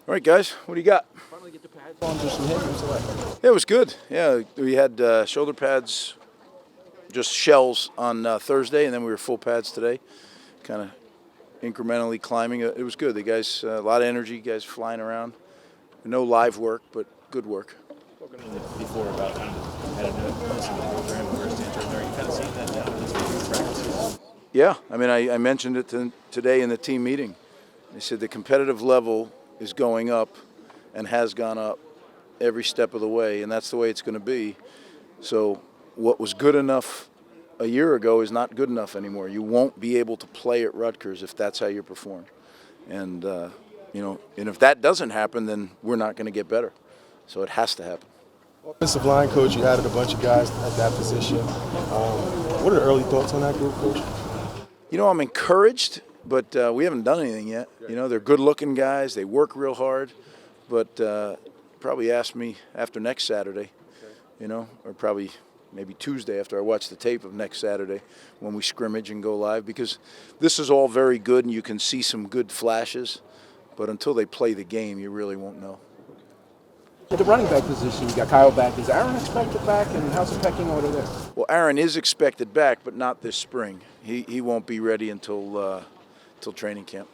All right, guys, what do you got? Finally get the pads on, do some hit. What's it like? Yeah, it was good. Yeah, we had shoulder pads, just shells on Thursday, and then we were full pads today, kind of incrementally climbing. It was good. The guys, a lot of energy, guys flying around. No live work, but good work. Spoken before about kind of competitiveness in the program and where it stands right there. You kind of seen that now in these practices? Yeah, I mean, I mentioned it today in the team meeting. They said the competitive level is going up and has gone up every step of the way, and that's the way it's going to be. So what was good enough a year ago is not good enough anymore. You won't be able to play at Rutgers if that's how you perform. And, and if that doesn't happen, then we're not going to get better. So it has to happen. Offensive line coach, you added a bunch of guys at that position. What are the early thoughts on that group, Coach? I'm encouraged, but we haven't done anything yet. They're good-looking guys. They work real hard, but probably ask me after next Saturday, or probably maybe Tuesday after I watch the tape of next Saturday when we scrimmage and go live, because this is all very good and you can see some good flashes, but until they play the game, you really won't know. At the running back position, you got Kyle back. Is Aaron expected back, and how's the pecking order there? Well, Aaron is expected back, but not this spring. He won't be ready until training camp.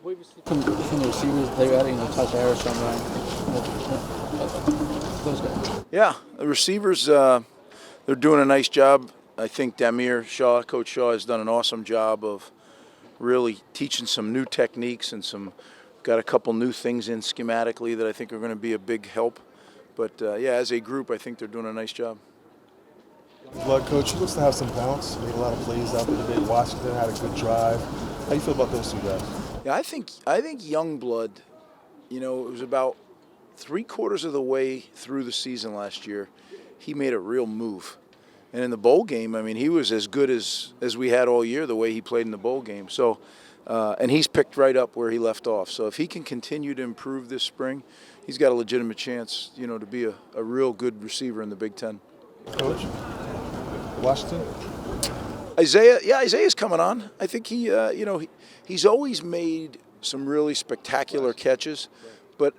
What have you seen from the receivers they're adding, Tasha Harris, Ryan? Those guys. Yeah, the receivers, they're doing a nice job. I think Damir Shaw, Coach Shaw, has done an awesome job of really teaching some new techniques and got a couple new things in schematically that I think are going to be a big help. But, as a group, I think they're doing a nice job. Blood coach, he looks to have some bounce. Made a lot of plays out there today. Washington had a good drive. How do you feel about those two guys? Yeah, I think Youngblood, it was about 3/4 of the way through the season last year, he made a real move. And in the bowl game, I mean, he was as good as we had all year the way he played in the bowl game. So, and he's picked right up where he left off. So if he can continue to improve this spring, he's got a legitimate chance, to be a real good receiver in the Big Ten. Coach, Washington? Isaiah's coming on. I think he's always made some really spectacular catches, but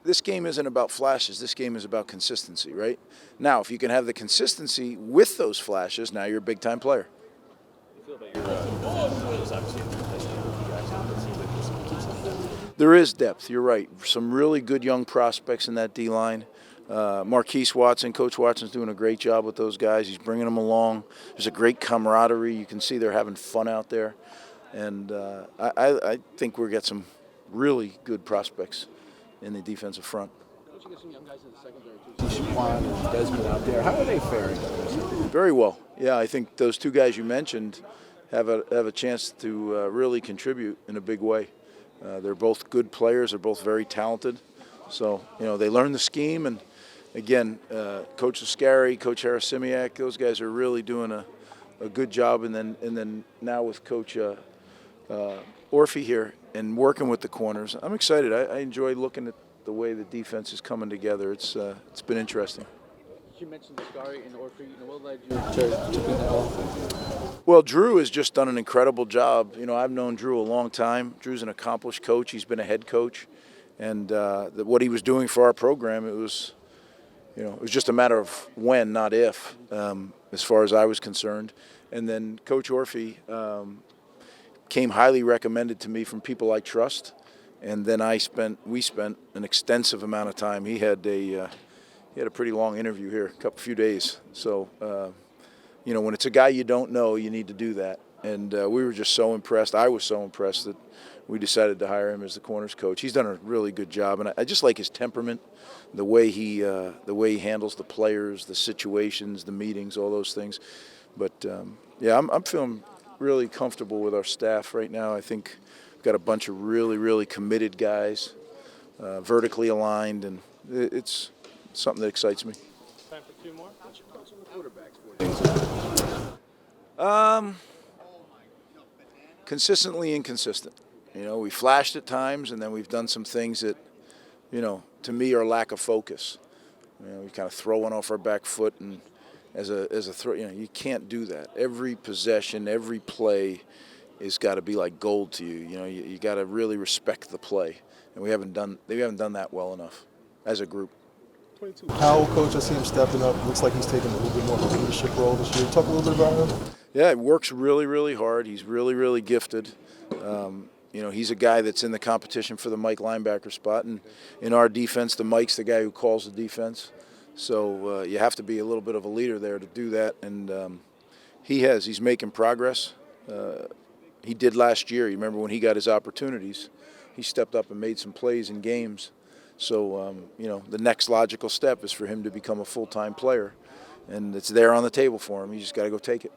this game isn't about flashes. This game is about consistency, right? Now, if you can have the consistency with those flashes, now you're a big-time player. There is depth. You're right. Some really good young prospects in that D-line. Marquise Watson, Coach Watson's doing a great job with those guys. He's bringing them along. There's a great camaraderie. You can see they're having fun out there. And I think we'll get some really good prospects in the defensive front. Don't you get some young guys in the secondary too? Schiano and Desmond out there. How are they faring? Very well. Yeah, I think those two guys you mentioned have a chance to really contribute in a big way. They're both good players. They're both very talented. So, they learn the scheme. And, again, Coach Ascari, Coach Harasimiak, those guys are really doing a good job. And then now with Coach Orphy here and working with the corners, I'm excited. I enjoy looking at the way the defense is coming together. It's been interesting. You mentioned Ascari and Orphy. What led you to bring that off? Well, Drew has just done an incredible job. I've known Drew a long time. Drew's an accomplished coach. He's been a head coach. And what he was doing for our program, it was just a matter of when, not if, as far as I was concerned. And then Coach Orphy came highly recommended to me from people I trust. And then we spent an extensive amount of time. He had a pretty long interview here, a few days. So, when it's a guy you don't know, you need to do that. And we were just so impressed. I was so impressed that we decided to hire him as the corners coach. He's done a really good job, and I just like his temperament, the way he handles the players, the situations, the meetings, all those things. But I'm feeling really comfortable with our staff right now. I think we've got a bunch of really, really committed guys, vertically aligned, and it's something that excites me. Time for two more. What's your thoughts on the quarterbacks? Consistently inconsistent. We flashed at times, and then we've done some things that, to me are lack of focus. We kind of throwing off our back foot, and as a throw, you can't do that. Every possession, every play has got to be like gold to you. You got to really respect the play, and they haven't done that well enough as a group. Powell, coach, I see him stepping up. Looks like he's taking a little bit more of a leadership role this year. Talk a little bit about him. Yeah, he works really, really hard. He's really, really gifted. He's a guy that's in the competition for the Mike linebacker spot, and in our defense, the Mike's the guy who calls the defense. So you have to be a little bit of a leader there to do that, and he's making progress. He did last year. You remember when he got his opportunities, he stepped up and made some plays in games. So, the next logical step is for him to become a full-time player, and it's there on the table for him. You just got to go take it.